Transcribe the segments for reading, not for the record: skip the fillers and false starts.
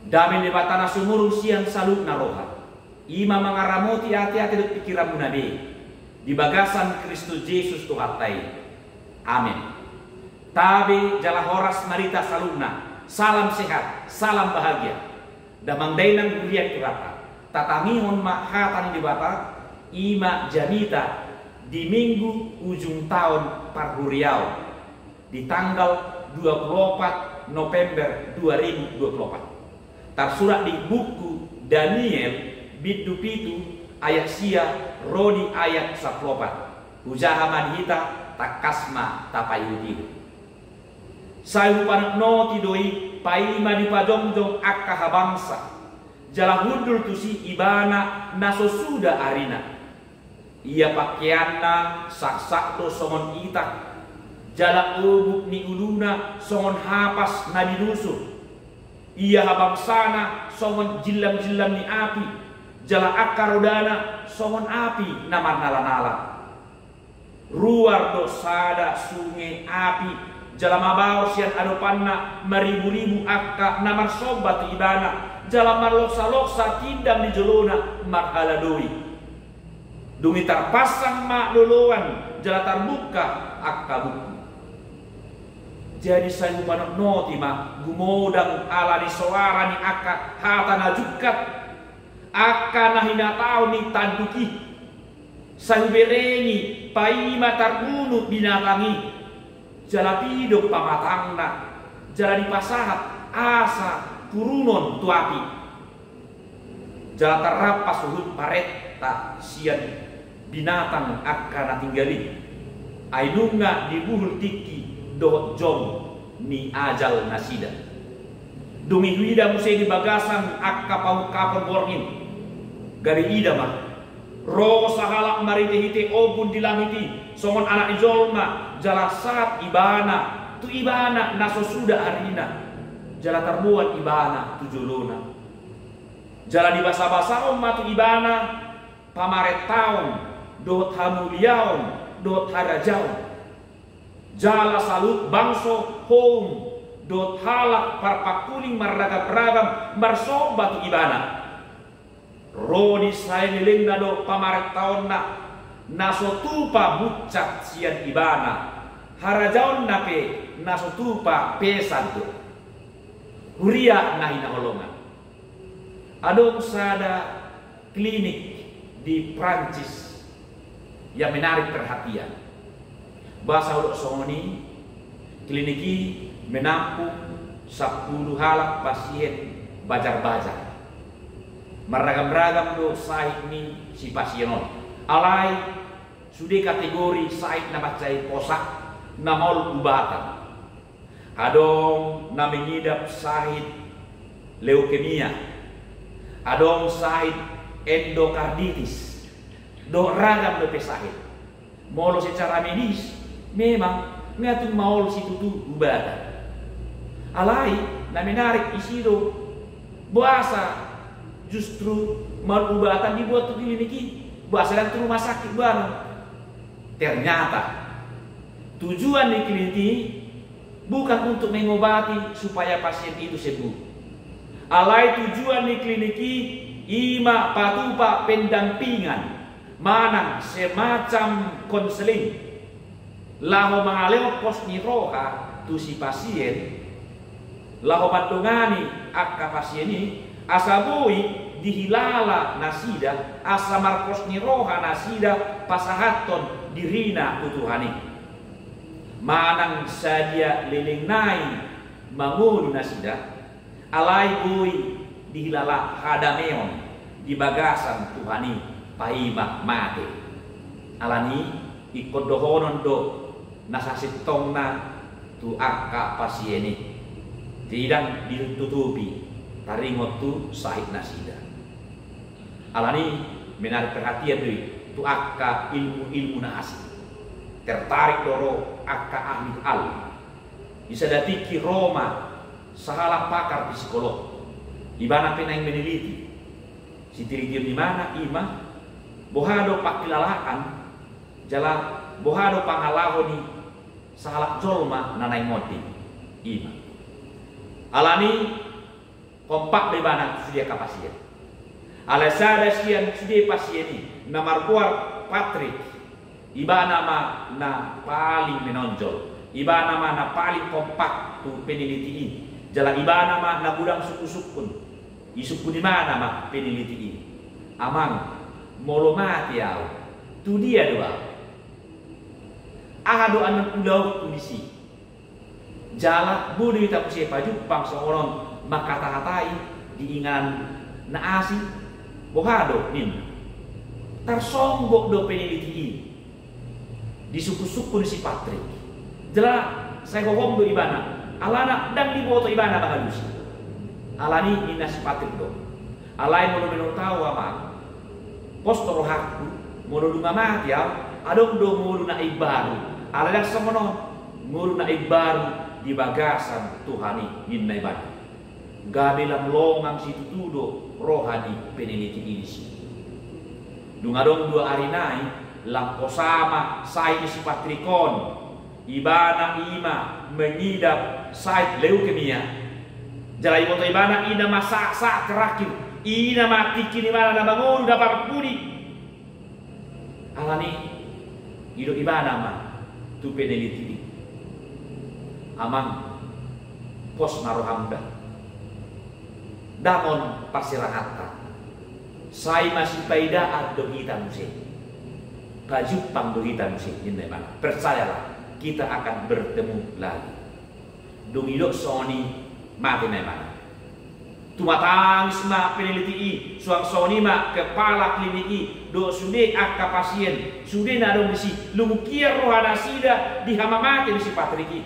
Dami di batana sumurung siang saluk naroha. Ima mengaramoti hati-hati dek pikiran munabe. Di bagasan Kristus Yesus Tuhatai. Amin. Tabe jala horas marita saluna. Salam sehat, salam bahagia. Damang dainang gurian kurata. Tatamihon mahatan di bata. Ima janita di minggu ujung tahun Parhuriau. Di tanggal 24 November 2024. Tersurat di buku Daniel bidu pitu ayat sia rodi ayat 14. Ujaha manhita takasma tapayuti. Sayu panak no tidoi paima di pajongjong akka habangsa. Jala hudul tusi ibana naso suda arina. Ia pakaianna sak-sak do songon itak. Jala ubuk ni uluna songon hapas na dinusur. Ia habangsana songon jilam-jilam ni api. Jala akar udana songon api namar nala-nala. Ruar do sada sungai api. Jala mabaur sian adopanna maribu-ribu akka namar sobat ibana. Jala marloksa-loksa tidam di jolona mar aladoi. Dungi terpasang mak duluan jala terbuka akka buku. Jadi saya panok noti mak gumodang ala di suara ni akka hata najukat akka nahina tau ni tanduki saya bereni paima terbunuh binatangi jala pidok pamatangna jala di pasahat asa turunon tuapi jala terrapas suhut paret tak sian binatang akka natinggali ainunga dibuhul tiki dohot jom ni ajal nasida dungi huida musai di bagasan akka pau kapal borngin gari ida mah ro sahalak marite-hite obun dilangiti songon anak ijolna jala saat ibana tu ibana naso suda arina jala terbuat ibana tu jolona jala di basa-basa omma tu ibana pamaret taun dohot hamuliaun dohot harajaun jala salut bangso home dot halak parpakuning marragam-ragam marsobat ibana rodi saya nilingna do pamaret tahun naso tupa bucat sian ibana harajaun nape naso tupa pesan do huria nahina holongan adong sada klinik di Prancis yang menarik perhatian. Bahasa udok songoni kliniki menampung 10 halak pasien bajar-bajar. Meragam-ragam do sahih ni si pasien on. Alai sudah kategori sahih na bacai posak na maul ubatan. Adong na mengidap sahih leukemia. Adong sahih endokarditis. Do ragam do pesahih. Molo secara medis memang ngatur maul situ tu ubatan. Alai na menarik isido bahasa justru mal ubatan dibuat tu kliniki bahasa dan tu rumah sakit baru. Ternyata tujuan di kliniki bukan untuk mengobati supaya pasien itu sembuh. Alai tujuan di kliniki ima patupa pendampingan manang semacam konseling laho mangaleo pos ni roha tu si pasien laho bandungani akka pasien ini asabui dihilala nasida asa markos ni roha nasida pasahaton dirina tutuhani manang sadia lelengnai mangulu nasida alai bui dihilala hadameon di bagasan tuhani paima mate alani ikut dohonon do nasasit tongna tu akka pasieni tidak ditutupi taringot tu sahid nasida alani menarik perhatian dui tu akka ilmu nasi tertarik doro akka ahli al bisa datiki Roma sahala pakar psikolog ibana penang meneliti si tirigir di mana ima bohado pakilalakan jala bohado pangalahoni sahalak jolma nanai moti ima alani kompak di mana sudah ke pasien. Alasada sian sudah pasien ini nomor keluar Patrick. Iba nama na paling menonjol. Iba nama na paling kompak tu peneliti ini. Jala iba nama na gudang suku-sukun. Isuku di mana nama peneliti ini. Amang molo mati ya. Tu dia doa. Ahado anak ulau kondisi. Jala bodoh kita siapa jupang seorang makata-hatai diingan naasi bohado nin. Tarsonggok do peneliti ini. Di suku-suku si Patrick. Jela saya ngomong do ibana. Alana dan di boto ibana bagadusi. Alani ina si Patrick do. Alai mau menurut tahu ama. Postor hakku mau dunga mati ya. Adong do mau na ibaru. Aladak semono mau na ibaru di bagasan Tuhani inna ibana. Gabelam longang situ tudo rohani peneliti ini si. Dunga dong dua hari naik. Lampo sama sai si Patrikon ibana ima mengidap sai leukemia jalai moto ibana ina masak terakhir ina mati kini mana na bangun dapat pudi alani hidup ibana ma tu peneliti amang pos narohamda damon pasirahata sai masih paida ado kita musik baju pangdohitan musik ini mana percayalah kita akan bertemu lagi dong idok Sony mati mana tumatang semua peneliti suang Sony mak kepala klinik do sudah akka pasien sudah nadong besi lumukir rohana sida di hama mati di si Patriki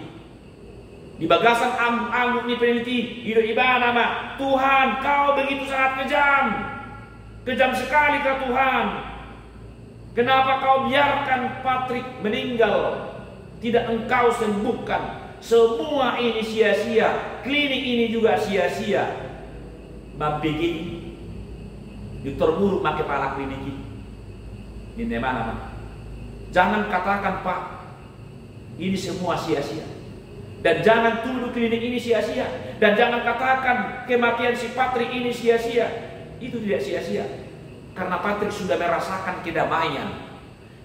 di bagasan amuk ni peneliti idok ibana mak Tuhan kau begitu sangat kejam sekali ke Tuhan. Kenapa kau biarkan Patrick meninggal? Tidak engkau sembuhkan. Semua ini sia-sia. Klinik ini juga sia-sia. Mampiki diterburuk pakai kepala klinik ini mana? Jangan katakan Pak, ini semua sia-sia. Dan jangan tuduh klinik ini sia-sia. Dan jangan katakan kematian si Patrick ini sia-sia. Itu tidak sia-sia. Karena Patrick sudah merasakan kedamaian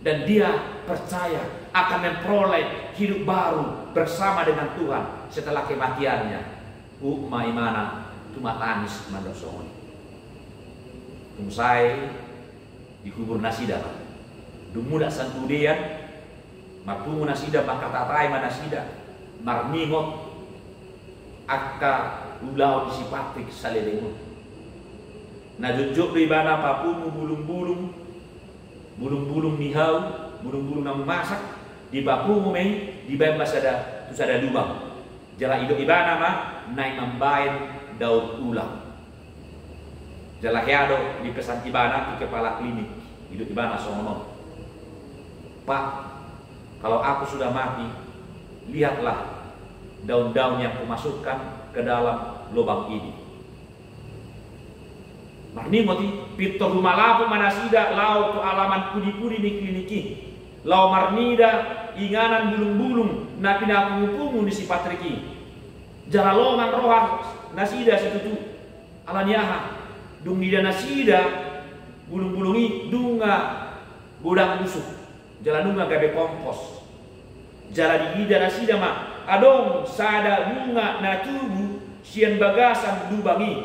dan dia percaya akan memperoleh hidup baru bersama dengan Tuhan setelah kematiannya. Ukma imana tumatanis mandosoni. Tungsai dikubur nasida. Dumuda santudian martumu nasida makatatai manasida marmingot akka ulau di si Patrick salelengut. Nah jujur di mana papumu bulung-bulung nihau, bulung-bulung namu masak di papumu mei di bawah masada tusada lubang. Jala idok ibana mah naik membain daun ulang. Jala heado di pesan ibana di kepala klinik idok ibana sono. Pak, kalau aku sudah mati, lihatlah daun-daun yang kumasukkan ke dalam lubang ini. Marni moti pito rumalapo manasida lau to alaman pudi-pudi ni kliniki lau marnida inganan bulung-bulung na pinapungupungu ni si Patriki jaralongan rohan nasida situtu alaniaha dung nida nasida bulung-bulungi dunga budang busuk jala dunga gabe kompos jala di ida nasida ma adong sada bunga na tubu sian bagasan dubangi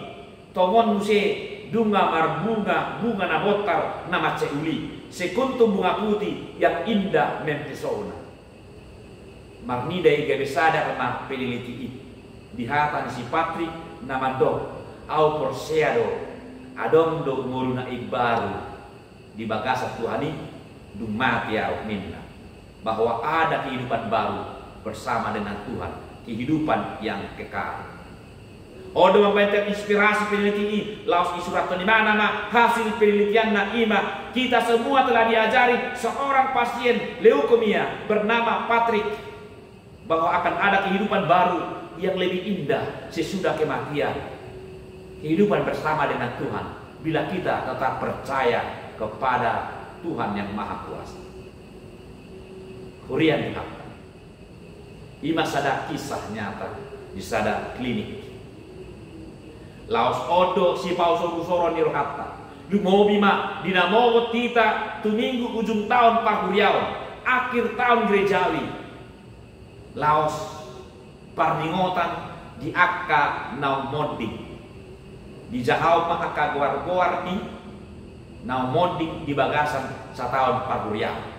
tongon muse dunga marbunga bunga na botar na maceuli sekuntum bunga putih yang indah mempesona marnidai gabesada kama peneliti di hatan si Patrick nama do au porseado adong do nguruna ibaru di bagasa Tuhani dung mati au minna bahwa ada kehidupan baru bersama dengan Tuhan kehidupan yang kekal. Odo membantu inspirasi peneliti ini, laos isurat di mana hasil penelitian na ima kita semua telah diajari seorang pasien leukemia bernama Patrick bahwa akan ada kehidupan baru yang lebih indah sesudah kematian. Kehidupan bersama dengan Tuhan bila kita tetap percaya kepada Tuhan yang Maha Kuasa. Hurian dihapkan. Ima sada kisah nyata di sada klinik. laos odo si pauso rusoro ni rohatta. Lumobi ma dinamo tita tu minggu ujung tahun pahuriau, akhir tahun gerejawi. Laos pardingotan di akka nau moding. Di jahau ma akka goar-goar ni nau moding di bagasan satahun pahuriau.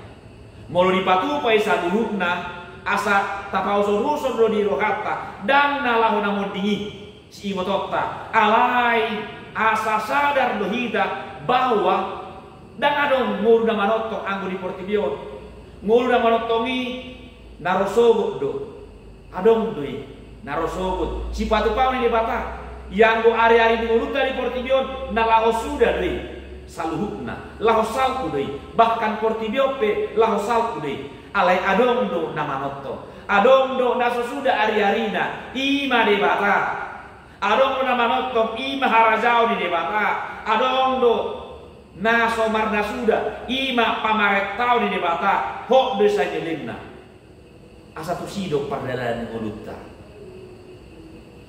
Molo dipatupai saluhukna asa tapauso ruso do di rohatta dan nalahu namodingi si ingotokta alai asa sadar dohita bahwa dan adong nguru na manotong anggo di portibion nguru na manotongi narosogot do adong doi narosogot si patu pauni di bata yang go ari-ari di mulut dari portibion nalaho sudah doi saluhukna laho salku doi bahkan portibiope laho salku doi alai adong do namanotto adong do nasosuda ari-arina ima de bata adong do namanotto ima harajau di debata adong do naso marnasuda ima pamaretau di debata hok do sajelinna asa tu sido pardalanan ngolutta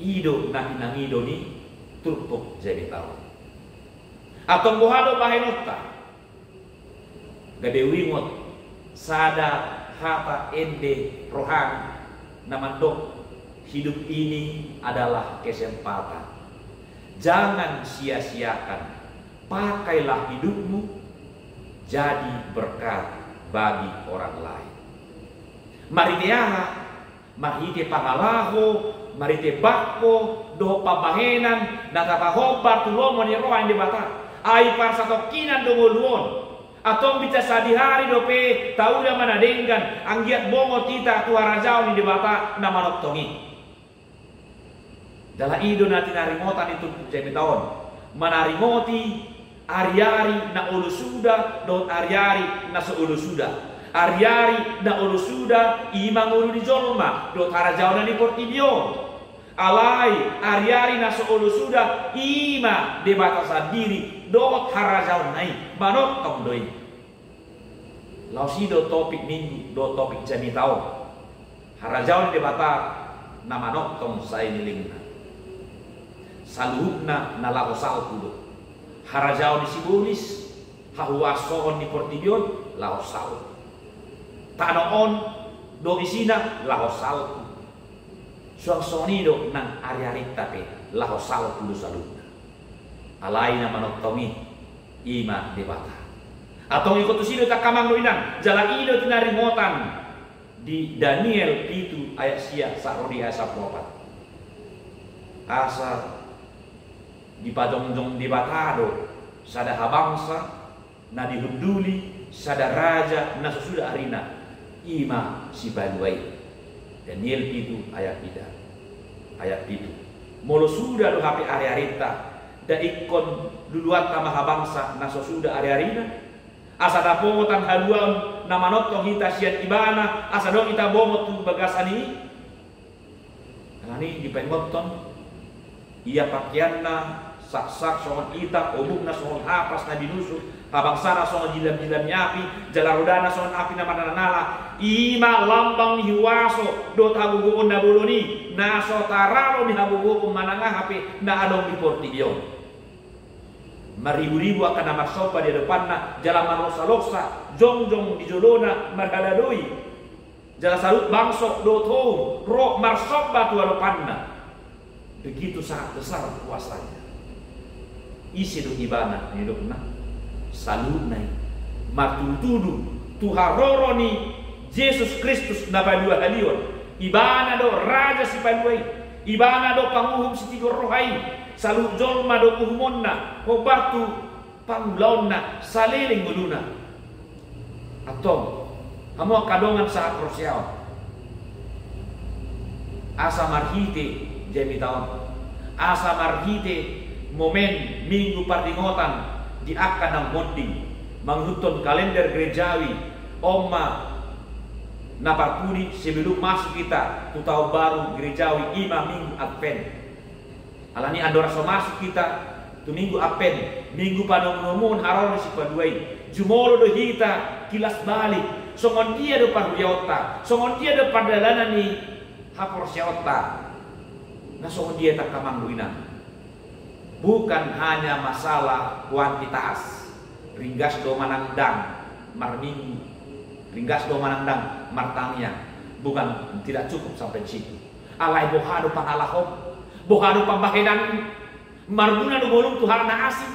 ido nangido ni turpok jadi tahu atong bohado bahenotta gabe wingot sada hata ende rohani namandok hidup ini adalah kesempatan. Jangan sia-siakan. Pakailah hidupmu jadi berkat bagi orang lain. Mari teaha, mari te pangalaho, mari te bakko, do pabahenan, natapahobar tulomo ni rohan di bata. Ai parsatokinan do ngoluon. Atong bica sadihari dope tahu dah mana denggan anggiat bongo tita tua rajau ni debata nama noktongi. Dalam ido nanti narimotan itu jadi tahun menarimoti ari-ari na ulu suda dot ari-ari na seulu suda ari-ari na ulu suda imang ulu di jolma dot harajau na di portibio alai ari-ari na seulu suda ima debata sadiri dot harajau nai manot tong doi lausi do topik minggu do topik jami tahun harajau ni debata nama not tong saya nilingna saluhna na lao sal kudo harajau di sibulis hahuasoon di portibion lao sal tanoon do isina lao sal suang sonido nang ari-ari tape lao sal kudo saluhna alai na manoktomi ima debata atau ikut sini tak kamang doinan jala ido tinari motan di Daniel itu ayat sia sarodi asa propat asa di padongjong di batado sada habangsa na dihunduli sada raja na susuda arina ima si baluai Daniel itu ayat itu molo sudah lo hape ari-arita da ikon duluan tama habangsa na susuda ari-arina asa dapotan haluan namanotong hita sian ibana asa dong ita bomot tu bagasani kanani dipengoton ia pakaianna sak-sak songon ita obukna songon hapas na dinusuk habangsana songon jilam-jilam nyapi jalarodana songon api na mananala ima lambang ni hiwaso dot habubuon na buloni naso taralo ni habubuon manangah hape na adong di portibion maribu-ribu akan nama sopa di depanna jalan loksa jongjong di jolona marhaladoi jalan salut bangsok doto ro marsoba tua depanna begitu sangat besar kuasanya isi do ibana hidupna salut nai matutudu tuharoro ni Yesus Kristus nabadua halion ibana do raja si paduai ibana do panguhum si tigo rohai salut jolma do kuhumonna hobatu panglaonna saliling guluna atong hamo kadongan saat rosiao asa marhite jemi taon asa marhite momen minggu pardingotan di akan ng bonding manghuton kalender gerejawi omma naparpuni sebelum masuk kita tu tahun baru gerejawi ima minggu advent alani andora so masuk kita tu minggu apen minggu panomon haron si paduai jumoro do hita kilas balik songon dia do paduiota songon dia do padalana ni hapor siota na songon dia tak kamang duinan bukan hanya masalah kuantitas. Ringgas do manandang marminggu, ringgas do manandang martangnya, bukan, tidak cukup sampai di situ. Alai bohado pangalahom, bohado pambakedan marguna do bolong Tuhan na asing.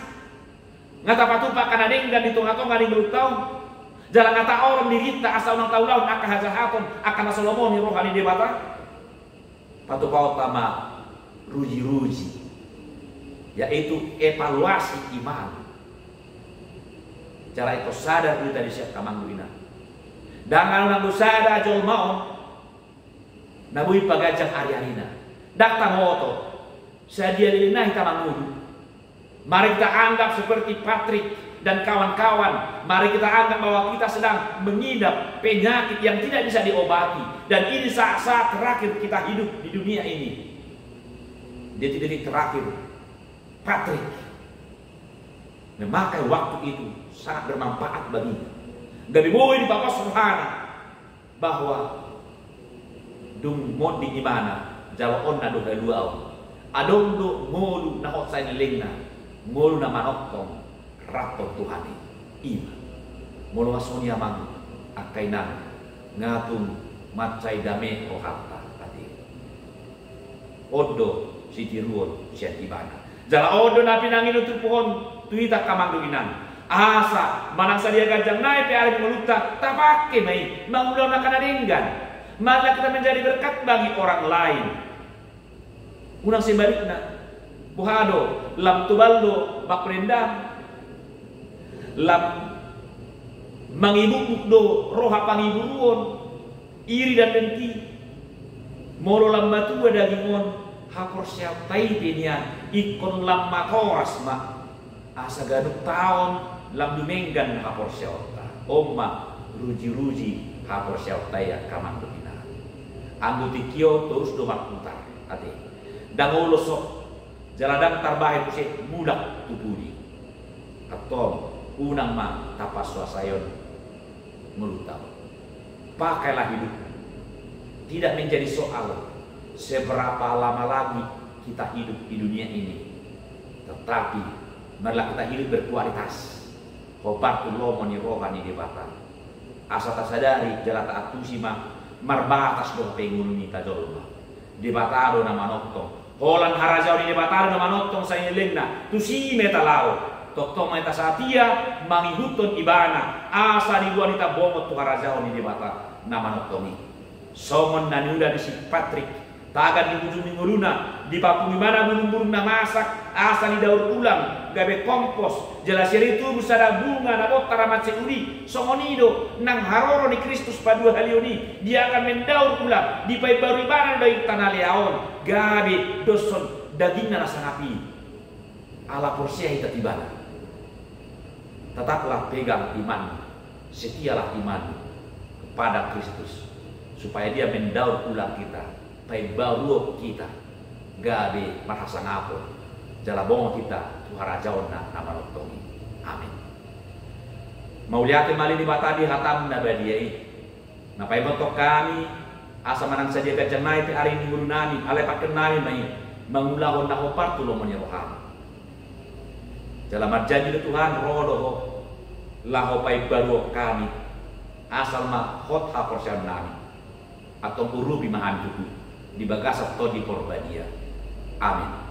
Ngata patupa kana denggan di tonga-tonga di gelutau. Jalan ngata orang dirita asal nang taulaun aka hajahaton akan Solomon rohani debata. Patupa utama ruji-ruji, yaitu evaluasi iman. Cara itu sadar kita di siap kamangguina. Dangan nang sadar jol mau nabui pagajang ari-arina. Datang moto sadia lilinahi kamanggudu. Mari kita anggap seperti Patrick dan kawan-kawan. Mari kita anggap bahwa kita sedang mengidap penyakit yang tidak bisa diobati. Dan ini saat-saat terakhir kita hidup di dunia ini. Detik-detik terakhir Patrick memakai waktu itu sangat bermanfaat baginya. Gabi boleh di Bapak Subhana bahwa dung mod di imana jalo onna do galuau adong do molu na hot sain lengna molu na manoktong rato Tuhan ima molu asonia mang akainan ngatung macai dame rohata tadi odo siti ruon sian ibana jala odo napi nangin untuk pohon tuita kamangduinan asa manang sadia gajang naik pe ari meluta tapake mai mangulau na kanadenggan. Maka kita menjadi berkat bagi orang lain. Unang sebaliknya, buhado lam tubaldo bakrendam, lam mangibuk do roha pangiburuon, iri dan dengki, moro lam batua dagingon, hakor siap taipinian, ikon lam makoras ma, asa gaduk taon lam dumenggan hakor siap ta, omma ruji-ruji hakor siap taya kamang angguti kio terus do makutar ate dangolo sok jaladang tarbahe pusat mudak tupudi atau unang ma tapas suasayon melutau. Pakailah hidup tidak menjadi soal seberapa lama lagi kita hidup di dunia ini, tetapi marilah kita hidup berkualitas. Hobartu lomoni rohani debata asa tasadari jalata atusima marbatas do pengun ni tajolma debatado na manoktong holan harajau ni debatado na manoktong sa ilengna tusi metalao tokto meta satia mangihuton ibana asa di wanita bomot tu harajau ni debata na manoktong ni somon na niuda di si Patrick tagan di ujung minguluna di papung mana burung-burung na masak asa di daur ulang gabe kompos jelas itu busada bunga na botara mace uri songonido nang haroro ni Kristus padua halioni dia akan mendaur ulang di pai baru ibaran dari tanah leaon gabe doson dagingna rasa api ala porsia hita tibana. Tetaplah pegang iman, setialah iman kepada Kristus supaya dia mendaur ulang kita pai baru kita gabe marasa ngapo jala bongo kita tuhara jaona nama lotongi. Amin. Mauliate mali di batadi hatam nabadiai napai bentok kami asa manang saja kajanai te hari ini nami ale paken nami mai mangulahon na hopar tulo menyerohan jala marjanji Tuhan rodo laho pai baru kami asal ma hot ha porsian nami atau urubi mahan cukup di bagasat to di porbadia. Amin.